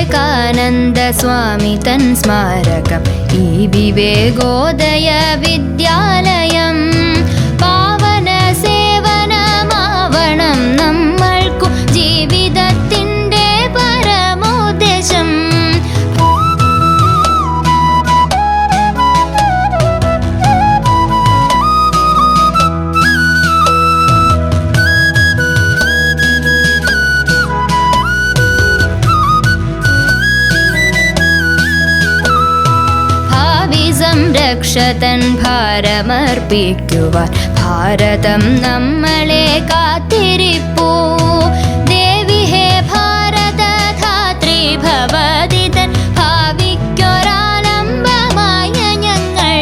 വിവേകാനന്ദ സ്വാമി തൻ സ്മാരകം ഈ വിവേകോദയ വിദ്യാലയം പാവന സേവനമാവണം നമ്മൾക്കു ജീവിതത്തിൻ്റെ പരമോദ്ദേശം. സംരക്ഷതൻ ഭാരമർപ്പിക്കുവാൻ ഭാരതം നമ്മളെ കാത്തിരിപ്പൂ. ദേവി ഹേ ഭാരത ധാത്രി ഭവതി തൻ ഭാവിക്കൊരാലംബമായ ഞങ്ങൾ.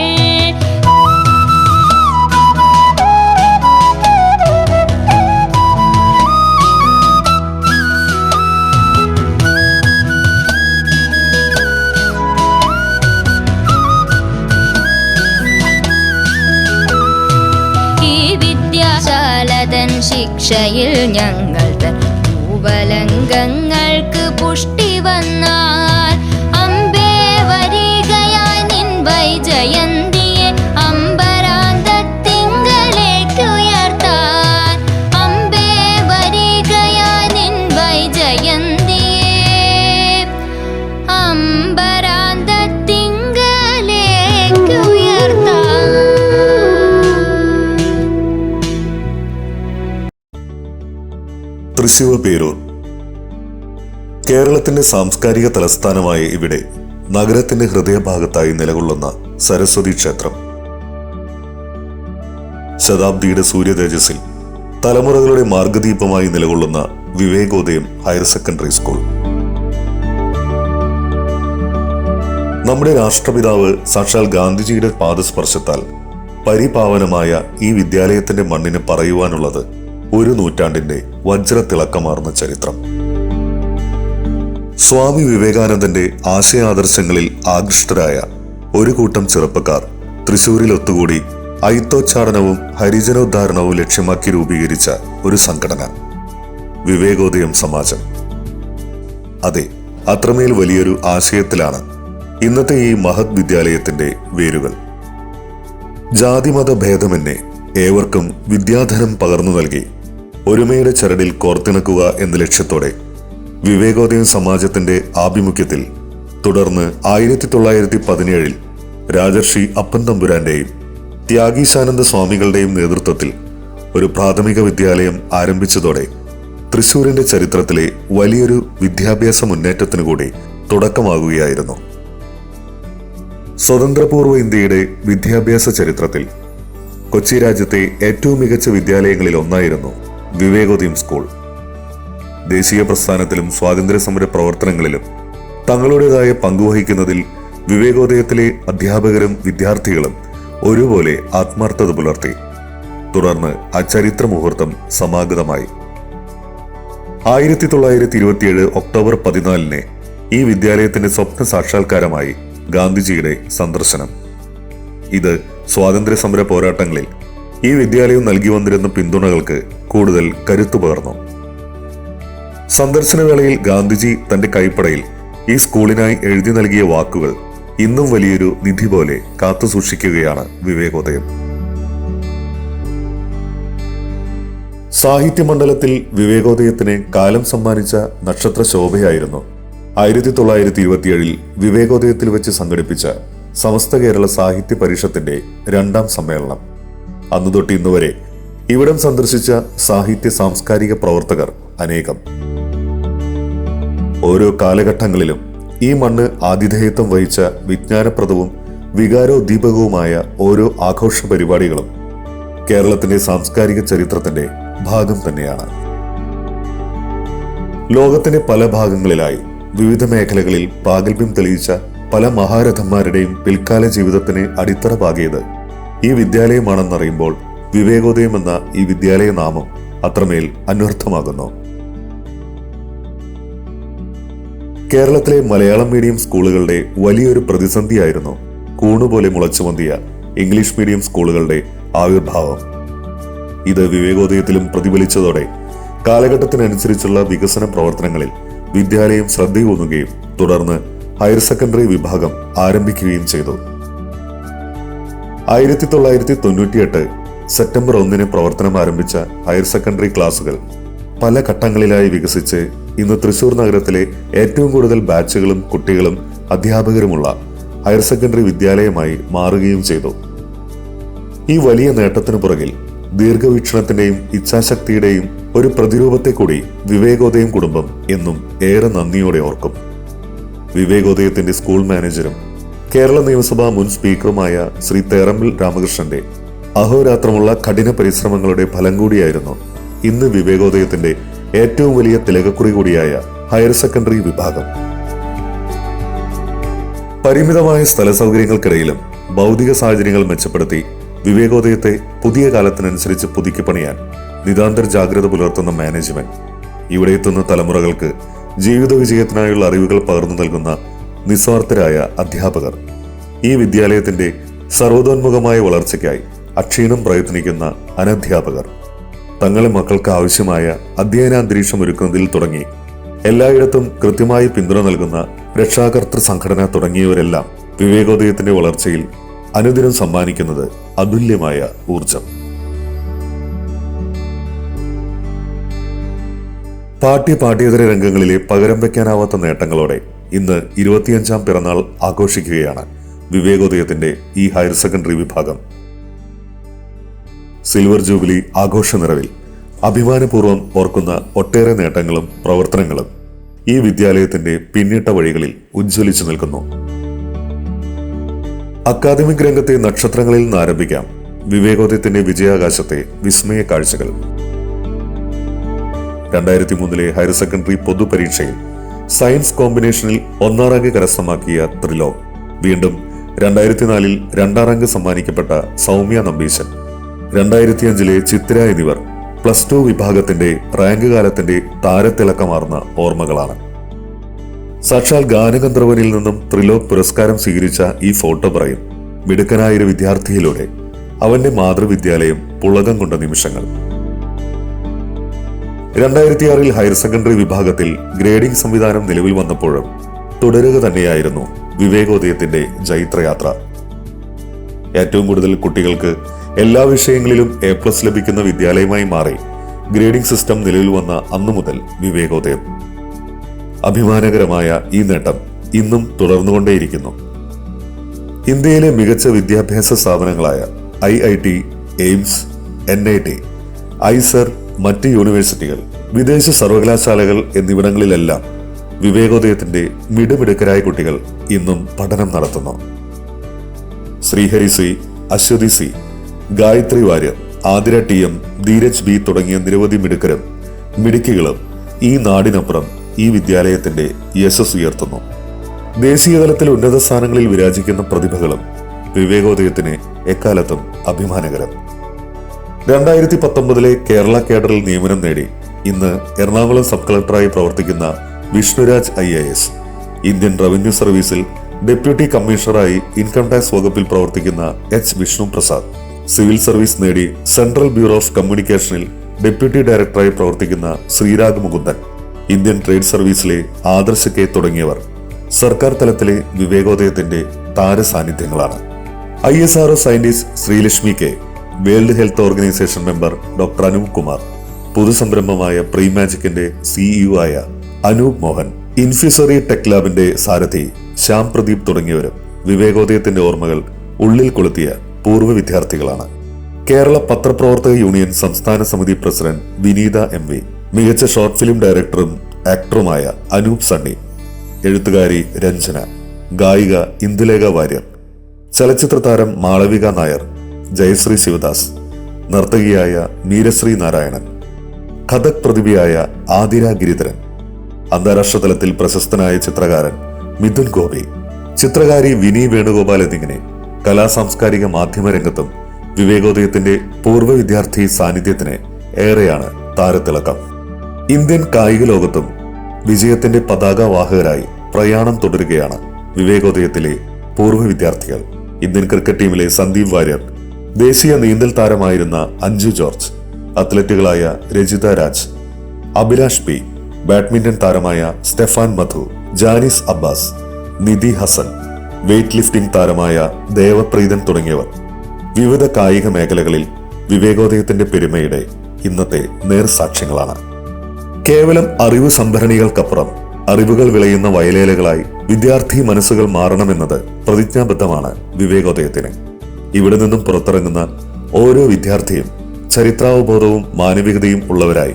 ശിക്ഷയിൽ ഞങ്ങൾ തൻ ഭൂവലംഗങ്ങൾക്ക് പുഷ്ടി വന്നാൽ അമ്പേ വരികയായി നിൻ വൈജയന്തിയെ അമ്പരാന്തത്തിങ്കലേക്കുയർത്താൻ. അമ്പേ വരികയായി നിൻ വൈജയന്തിയെ അമ്പരാന്തത്തിങ്കലേക്കുയർത്താൻ. തൃശ്ശൂർ പേരൂർ. കേരളത്തിന്റെ സാംസ്കാരിക തലസ്ഥാനമായ ഇവിടെ നഗരത്തിന്റെ ഹൃദയഭാഗത്തായി നിലകൊള്ളുന്ന സരസ്വതി ക്ഷേത്രം. ശതാബ്ദിയുടെ സൂര്യതേജസ്സിൽ തലമുറകളുടെ മാർഗദീപമായി നിലകൊള്ളുന്ന വിവേകോദയം ഹയർ സെക്കൻഡറി സ്കൂൾ. നമ്മുടെ രാഷ്ട്രപിതാവ് സാക്ഷാൽ ഗാന്ധിജിയുടെ പാദസ്പർശത്താൽ പരിപാവനമായ ഈ വിദ്യാലയത്തിന്റെ മണ്ണിന് പറയുവാനുള്ളത് ഒരു നൂറ്റാണ്ടിന്റെ വജ്രത്തിളക്കമാർന്ന ചരിത്രം. സ്വാമി വിവേകാനന്ദന്റെ ആശയാദർശങ്ങളിൽ ആകൃഷ്ടരായ ഒരു കൂട്ടം ചെറുപ്പക്കാർ തൃശൂരിൽ ഒത്തുകൂടി അയിത്തോച്ചാടനവും ഹരിജനോദ്ധാരണവും ലക്ഷ്യമാക്കി രൂപീകരിച്ച ഒരു സംഘടന വിവേകോദയം സമാജം. അതെ, അത്രമേൽ വലിയൊരു ആശയത്തിലാണ് ഇന്നത്തെ ഈ മഹത് വിദ്യാലയത്തിന്റെ വേരുകൾ. ജാതിമത ഭേദമെന്നെ ഏവർക്കും വിദ്യാധനം പകർന്നു നൽകി ഒരുമയുടെ ചരടിൽ കോർത്തിണക്കുക എന്ന ലക്ഷ്യത്തോടെ വിവേകോദയം സമാജത്തിന്റെ ആഭിമുഖ്യത്തിൽ തുടർന്ന് 1917 രാജർഷി അപ്പൻ തമ്പുരാന്റെയും ത്യാഗീശാനന്ദ സ്വാമികളുടെയും നേതൃത്വത്തിൽ ഒരു പ്രാഥമിക വിദ്യാലയം ആരംഭിച്ചതോടെ തൃശൂരിന്റെ ചരിത്രത്തിലെ വലിയൊരു വിദ്യാഭ്യാസ മുന്നേറ്റത്തിനു കൂടി തുടക്കമാകുകയായിരുന്നു. സ്വതന്ത്രപൂർവ്വ ഇന്ത്യയുടെ വിദ്യാഭ്യാസ ചരിത്രത്തിൽ കൊച്ചി രാജ്യത്തെ ഏറ്റവും മികച്ച വിദ്യാലയങ്ങളിൽ ഒന്നായിരുന്നു വിവേകോദയം സ്കൂൾ. ദേശീയ പ്രസ്ഥാനത്തിലും സ്വാതന്ത്ര്യ സമര പ്രവർത്തനങ്ങളിലും തങ്ങളുടേതായ പങ്കുവഹിക്കുന്നതിൽ വിവേകോദയത്തിലെ അധ്യാപകരും വിദ്യാർത്ഥികളും ഒരുപോലെ ആത്മാർത്ഥത പുലർത്തി. തുടർന്ന് ആ ചരിത്ര മുഹൂർത്തം സമാഗതമായി. 1927 ഒക്ടോബർ 14 ഈ വിദ്യാലയത്തിന്റെ സ്വപ്ന സാക്ഷാത്കാരമായി ഗാന്ധിജിയുടെ സന്ദർശനം. ഇത് സ്വാതന്ത്ര്യ സമര പോരാട്ടങ്ങളിൽ ഈ വിദ്യാലയം നൽകി വന്നിരുന്ന പിന്തുണകൾക്ക് കൂടുതൽ കരുത്തു പകർന്നു. സന്ദർശന വേളയിൽ ഗാന്ധിജി തന്റെ കൈപ്പടയിൽ ഈ സ്കൂളിനായി എഴുതി നൽകിയ വാക്കുകൾ ഇന്നും വലിയൊരു നിധി പോലെ കാത്തുസൂക്ഷിക്കുകയാണ് വിവേകോദയം. സാഹിത്യമണ്ഡലത്തിൽ വിവേകോദയത്തിന് കാലം സമ്മാനിച്ച നക്ഷത്ര ശോഭയായിരുന്നു 1927 വിവേകോദയത്തിൽ വെച്ച് സംഘടിപ്പിച്ച സമസ്ത കേരള സാഹിത്യ പരിഷത്തിന്റെ 2ാം സമ്മേളനം. അന്നു തൊട്ട് ഇന്നുവരെ ഇവിടം സന്ദർശിച്ച സാഹിത്യ സാംസ്കാരിക പ്രവർത്തകർ അനേകം. ഓരോ കാലഘട്ടങ്ങളിലും ഈ മണ്ണ് ആതിഥേയത്വം വഹിച്ച വിജ്ഞാനപ്രദവും വികാരോദ്ദീപകവുമായ ഓരോ ആഘോഷ പരിപാടികളും കേരളത്തിന്റെ സാംസ്കാരിക ചരിത്രത്തിന്റെ ഭാഗം തന്നെയാണ്. ലോകത്തിന്റെ പല ഭാഗങ്ങളിലായി വിവിധ മേഖലകളിൽ പ്രാഗൽഭ്യം തെളിയിച്ച പല മഹാരഥന്മാരുടെയും പിൽക്കാല ജീവിതത്തിന് അടിത്തറ പാകിയത് ഈ വിദ്യാലയമാണെന്നറിയുമ്പോൾ വിവേകോദയം എന്ന ഈ വിദ്യാലയ നാമം അത്രമേൽ അന്വർത്ഥമാകുന്നു. കേരളത്തിലെ മലയാളം മീഡിയം സ്കൂളുകളുടെ വലിയൊരു പ്രതിസന്ധിയായിരുന്നു കൂണുപോലെ മുളച്ചുമന്തിയ ഇംഗ്ലീഷ് മീഡിയം സ്കൂളുകളുടെ ആവിർഭാവം. ഇത് വിവേകോദയത്തിലും പ്രതിഫലിച്ചതോടെ കാലഘട്ടത്തിനനുസരിച്ചുള്ള വികസന പ്രവർത്തനങ്ങളിൽ വിദ്യാലയം ശ്രദ്ധയൂന്നുകയും തുടർന്ന് ഹയർ സെക്കൻഡറി വിഭാഗം ആരംഭിക്കുകയും ചെയ്തു. 1998 സെപ്റ്റംബർ 1 പ്രവർത്തനം ആരംഭിച്ച ഹയർ സെക്കൻഡറി ക്ലാസുകൾ പല ഘട്ടങ്ങളിലായി വികസിച്ച് ഇന്ന് തൃശൂർ നഗരത്തിലെ ഏറ്റവും കൂടുതൽ ബാച്ചുകളും കുട്ടികളും അധ്യാപകരുമുള്ള ഹയർ സെക്കൻഡറി വിദ്യാലയമായി മാറുകയും ചെയ്തു. ഈ വലിയ നേട്ടത്തിനു പുറകിൽ ദീർഘവീക്ഷണത്തിന്റെയും ഇച്ഛാശക്തിയുടെയും ഒരു പ്രതിരൂപത്തെ കൂടി വിവേകോദയം കുടുംബം എന്നും ഏറെ നന്ദിയോടെ ഓർക്കും. വിവേകോദയത്തിന്റെ സ്കൂൾ മാനേജരും കേരള നിയമസഭാ മുൻ സ്പീക്കറുമായ ശ്രീ തേറമ്പിൽ രാമകൃഷ്ണന്റെ അഹോരാത്രമുള്ള കഠിന പരിശ്രമങ്ങളുടെ ഫലം കൂടിയായിരുന്നു ഇന്ന് വിവേകോദയത്തിന്റെ ഏറ്റവും വലിയ തിലകക്കുറി കൂടിയായ ഹയർ സെക്കൻഡറി വിഭാഗം. പരിമിതമായ സ്ഥല സൗകര്യങ്ങൾക്കിടയിലും ഭൗതിക സാഹചര്യങ്ങൾ മെച്ചപ്പെടുത്തി വിവേകോദയത്തെ പുതിയ കാലത്തിനനുസരിച്ച് പുതുക്കി പണിയാൻ നിതാന്തര ജാഗ്രത പുലർത്തുന്ന മാനേജ്മെന്റ്, ഇവിടെ എത്തുന്ന തലമുറകൾക്ക് ജീവിത വിജയത്തിനായുള്ള അറിവുകൾ പകർന്നു നൽകുന്ന നിസ്വാർത്ഥരായ അധ്യാപകർ, ഈ വിദ്യാലയത്തിന്റെ സർവ്വതോന്മുഖമായ വളർച്ചയ്ക്കായി അക്ഷീണം പ്രയത്നിക്കുന്ന അനധ്യാപകർ, തങ്ങളുടെ മക്കൾക്ക് ആവശ്യമായ അധ്യയനാന്തരീക്ഷം ഒരുക്കുന്നതിൽ തുടങ്ങി എല്ലായിടത്തും കൃത്യമായി പിന്തുണ നൽകുന്ന രക്ഷാകർതൃ സംഘടന തുടങ്ങിയവരെല്ലാം വിവേകോദയത്തിന്റെ വളർച്ചയിൽ അനുദിനം സമ്മാനിക്കുന്നത് അതുല്യമായ ഊർജം. പാഠ്യേതര രംഗങ്ങളിലെ പകരം വയ്ക്കാനാവാത്ത നേട്ടങ്ങളോടെ ഇന്ന് 25ാം പിറന്നാൾ ആഘോഷിക്കുകയാണ് വിവേകോദയത്തിന്റെ ഈ ഹയർ സെക്കൻഡറി വിഭാഗം. സിൽവർ ജൂബിലി ആഘോഷ നിറവിൽ അഭിമാനപൂർവ്വം ഓർക്കുന്ന ഒട്ടേറെ നേട്ടങ്ങളും പ്രവർത്തനങ്ങളും ഈ വിദ്യാലയത്തിന്റെ പിന്നിട്ട വഴികളിൽ ഉജ്ജ്വലിച്ചു നിൽക്കുന്നു. അക്കാദമിക് രംഗത്തെ നക്ഷത്രങ്ങളിൽ നിന്ന് ആരംഭിക്കാം വിവേകോദയത്തിന്റെ വിജയാകാശത്തെ വിസ്മയ കാഴ്ചകൾ. 2003 ഹയർ സെക്കൻഡറി പൊതുപരീക്ഷയിൽ സയൻസ് കോമ്പിനേഷനിൽ 1ാം റാങ്ക് കരസ്ഥമാക്കിയ ത്രിലോക്, വീണ്ടും 2004 2ാം റാങ്ക് സമ്മാനിക്കപ്പെട്ട സൗമ്യ നമ്പീശൻ, 2005 ചിത്ര എന്നിവർ +2 വിഭാഗത്തിന്റെ റാങ്ക് കാലത്തിന്റെ താരത്തിളക്കമാർന്ന ഓർമ്മകളാണ്. സാക്ഷാൽ ഗാനഗന്ധർവനിൽ നിന്നും ത്രിലോക് പുരസ്കാരം സ്വീകരിച്ച ഈ ഫോട്ടോ പറയും മിടുക്കനായൊരു വിദ്യാർത്ഥിയിലൂടെ അവന്റെ മാതൃവിദ്യാലയം പുളകം കൊണ്ട നിമിഷങ്ങൾ. 2006 ഹയർ സെക്കൻഡറി വിഭാഗത്തിൽ ഗ്രേഡിംഗ് സംവിധാനം നിലവിൽ വന്നപ്പോഴും തുടരുക തന്നെയായിരുന്നു വിവേകോദയത്തിന്റെ ജൈത്രയാത്ര. ഏറ്റവും കൂടുതൽ കുട്ടികൾക്ക് എല്ലാ വിഷയങ്ങളിലും A+ ലഭിക്കുന്ന വിദ്യാലയമായി മാറി ഗ്രേഡിംഗ് സിസ്റ്റം നിലവിൽ വന്ന അന്നു മുതൽ വിവേകോദയം. അഭിമാനകരമായ ഈ നേട്ടം ഇന്നും തുടർന്നുകൊണ്ടേയിരിക്കുന്നു. ഇന്ത്യയിലെ മികച്ച വിദ്യാഭ്യാസ സ്ഥാപനങ്ങളായ IIT, എയിംസ്, NIT, ഐസർ, മറ്റ് യൂണിവേഴ്സിറ്റികൾ, വിദേശ സർവകലാശാലകൾ എന്നിവിടങ്ങളിലെല്ലാം വിവേകോദയത്തിന്റെ മിടുമിടുക്കരായ കുട്ടികൾ ഇന്നും പഠനം നടത്തുന്നു. Sreehari C, Aswathy C, Gayathri Warrier, Athira TM, Dheeraj B തുടങ്ങിയ നിരവധി മിടുക്കരും മിടുക്കികളും ഈ നാടിനപ്പുറം ഈ വിദ്യാലയത്തിന്റെ യശസ് ഉയർത്തുന്നു. ദേശീയതലത്തിൽ ഉന്നത സ്ഥാനങ്ങളിൽ വിരാജിക്കുന്ന പ്രതിഭകളും വിവേകോദയത്തിന് എക്കാലത്തും അഭിമാനകരം. 2019 കേരള കേഡറിൽ നിയമനം നേടി ഇന്ന് എറണാകുളം സബ് കളക്ടറായി പ്രവർത്തിക്കുന്ന വിഷ്ണുരാജ് IAS, ഇന്ത്യൻ റവന്യൂ സർവീസിൽ ഡെപ്യൂട്ടി കമ്മീഷണറായി ഇൻകം ടാക്സ് വകുപ്പിൽ പ്രവർത്തിക്കുന്ന H. Vishnu Prasad, civil service നേടി സെൻട്രൽ ബ്യൂറോ ഓഫ് കമ്മ്യൂണിക്കേഷനിൽ ഡെപ്യൂട്ടി ഡയറക്ടറായി പ്രവർത്തിക്കുന്ന ശ്രീരാഗ് മുകുന്ദൻ, ഇന്ത്യൻ ട്രേഡ് സർവീസിലെ ആദർശ് K തുടങ്ങിയവർ സർക്കാർ തലത്തിലെ വിവേകോദയത്തിന്റെ താരസാന്നിധ്യങ്ങളാണ്. ISRO scientist Sreelakshmi K, World Health Organisation member doctor Anoop Kumar, പൊതുസംരംഭമായ പ്രീമാജിക്കിന്റെ CEO ആയ അനൂപ് മോഹൻ, ഇൻഫ്യൂസറി ടെക് ലാബിന്റെ സാരഥി ശ്യാം പ്രദീപ് തുടങ്ങിയവരും വിവേകോദയത്തിന്റെ ഓർമ്മകൾ ഉള്ളിൽ കൊളുത്തിയ പൂർവ്വ വിദ്യാർത്ഥികളാണ്. കേരള പത്രപ്രവർത്തക യൂണിയൻ സംസ്ഥാന സമിതി പ്രസിഡന്റ് വിനീത MV, മികച്ച ഷോർട്ട് ഫിലിം ഡയറക്ടറും ആക്ടറുമായ അനൂപ് സണ്ണി, എഴുത്തുകാരി രഞ്ജന, ഗായിക ഇന്ദുലേഖ വാര്യർ, ചലച്ചിത്ര താരം മാളവിക നായർ, ജയശ്രീ ശിവദാസ്, നർത്തകിയായ നീരശ്രീ നാരായണൻ, കഥക് പ്രതിഭയായ ആതിര ഗിരിധരൻ, അന്താരാഷ്ട്ര തലത്തിൽ പ്രശസ്തനായ ചിത്രകാരൻ മിഥുൻ ഗോപി, ചിത്രകാരി വിനി വേണുഗോപാൽ എന്നിങ്ങനെ കലാസാംസ്കാരിക മാധ്യമ രംഗത്തും വിവേകോദയത്തിന്റെ പൂർവ്വ വിദ്യാർത്ഥി സാന്നിധ്യത്തിന് ഏറെയാണ് താരത്തിളക്കം. ഇന്ത്യൻ കായിക ലോകത്തും വിജയത്തിന്റെ പതാകവാഹകരായി പ്രയാണം തുടരുകയാണ് വിവേകോദയത്തിലെ പൂർവ്വ വിദ്യാർത്ഥികൾ. ഇന്ത്യൻ ക്രിക്കറ്റ് ടീമിലെ സന്ദീപ് വാര്യർ, ദേശീയ നീന്തൽ താരമായിരുന്ന അഞ്ജു ജോർജ്, അത്ലറ്റുകളായ രജിത രാജ്, അഭിലാഷ് P, ബാഡ്മിന്റൺ താരമായ Stefan Madhu, Janis Abbas, Nidhi Hasan, weight lifting താരമായ ദേവപ്രീതൻ തുടങ്ങിയവർ വിവിധ കായിക മേഖലകളിൽ വിവേകോദയത്തിന്റെ പെരുമയുടെ ഇന്നത്തെ നേർസാക്ഷ്യങ്ങളാണ്. കേവലം അറിവ് സംഭരണികൾക്കപ്പുറം അറിവുകൾ വിളയുന്ന വയലേലകളായി വിദ്യാർത്ഥി മനസ്സുകൾ മാറണമെന്നത് പ്രതിജ്ഞാബദ്ധമാണ് വിവേകോദയത്തിന്. ഇവിടെ നിന്നും പുറത്തിറങ്ങുന്ന ഓരോ വിദ്യാർത്ഥിയും ചരിത്രാവബോധവും മാനവികതയും ഉള്ളവരായി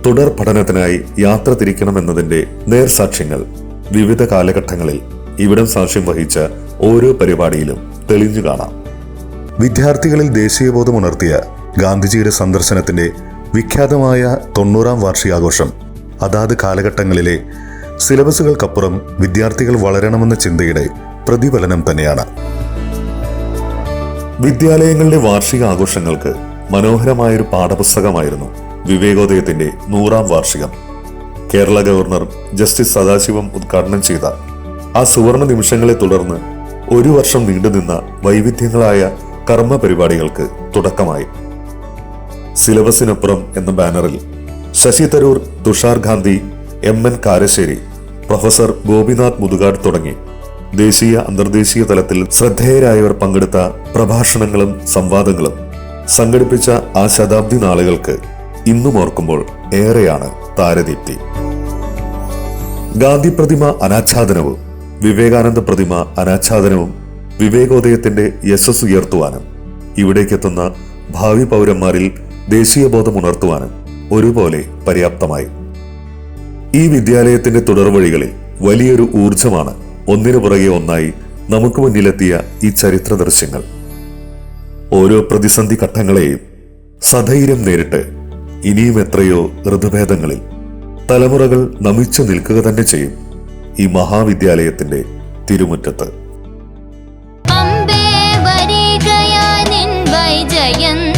തുടർ പഠനത്തിനായി യാത്ര തിരിക്കണമെന്നതിന്റെ നേർസാക്ഷ്യങ്ങൾ വിവിധ കാലഘട്ടങ്ങളിൽ ഇവിടം സാക്ഷ്യം വഹിച്ച ഓരോ പരിപാടിയിലും തെളിഞ്ഞു കാണാം. വിദ്യാർത്ഥികളിൽ ദേശീയബോധം ഉണർത്തിയ ഗാന്ധിജിയുടെ സന്ദർശനത്തിന്റെ വിഖ്യാതമായ 90-ാം വാർഷികാഘോഷം അതാത് കാലഘട്ടങ്ങളിലെ സിലബസുകൾക്കപ്പുറം വിദ്യാർത്ഥികൾ വളരണമെന്ന ചിന്തയുടെ പ്രതിഫലനം തന്നെയാണ്. വിദ്യാലയങ്ങളുടെ വാർഷിക ആഘോഷങ്ങൾക്ക് മനോഹരമായൊരു പാഠപുസ്തകമായിരുന്നു വിവേകോദയത്തിന്റെ 100-ാം വാർഷികം. കേരള ഗവർണർ ജസ്റ്റിസ് സദാശിവം ഉദ്ഘാടനം ചെയ്ത ആ സുവർണ നിമിഷങ്ങളെ തുടർന്ന് 1 വർഷം നീണ്ടുനിന്ന വൈവിധ്യങ്ങളായ കർമ്മ പരിപാടികൾക്ക് തുടക്കമായി. സിലബസിനപ്പുറം എന്ന ബാനറിൽ ശശി തരൂർ, തുഷാർ ഗാന്ധി, MN കാരശ്ശേരി, പ്രൊഫസർ ഗോപിനാഥ് മുതുകാട് തുടങ്ങി ദേശീയ അന്തർദേശീയ തലത്തിൽ ശ്രദ്ധേയരായവർ പങ്കെടുത്ത പ്രഭാഷണങ്ങളും സംവാദങ്ങളും സംഘടിപ്പിച്ച ആ ശതാബ്ദി നാളുകൾക്ക് ഇന്നും ഓർക്കുമ്പോൾ ഏറെയാണ് താരദീപ്തി. ഗാന്ധി പ്രതിമ അനാച്ഛാദനവും വിവേകാനന്ദ പ്രതിമ അനാച്ഛാദനവും വിവേകോദയത്തിന്റെ യശസ് ഉയർത്തുവാനും ഇവിടേക്കെത്തുന്ന ഭാവി പൗരന്മാരിൽ ദേശീയബോധം ഉണർത്തുവാനും ഒരുപോലെ പര്യാപ്തമായി. ഈ വിദ്യാലയത്തിന്റെ തുടർവഴികളിൽ വലിയൊരു ഊർജമാണ് ഒന്നിനു പുറകെ ഒന്നായി നമുക്ക് മുന്നിലെത്തിയ ഈ ചരിത്ര ദൃശ്യങ്ങൾ. ഓരോ പ്രതിസന്ധി ഘട്ടങ്ങളെയും സധൈര്യം നേരിട്ട് ഇനിയും എത്രയോ ഋതുഭേദങ്ങളിൽ തലമുറകൾ നമിച്ചു നിൽക്കുക തന്നെ ചെയ്യും ഈ മഹാവിദ്യാലയത്തിന്റെ തിരുമുറ്റത്ത്. അംബേ വരികയാ നിൻ വൈജയന്തി.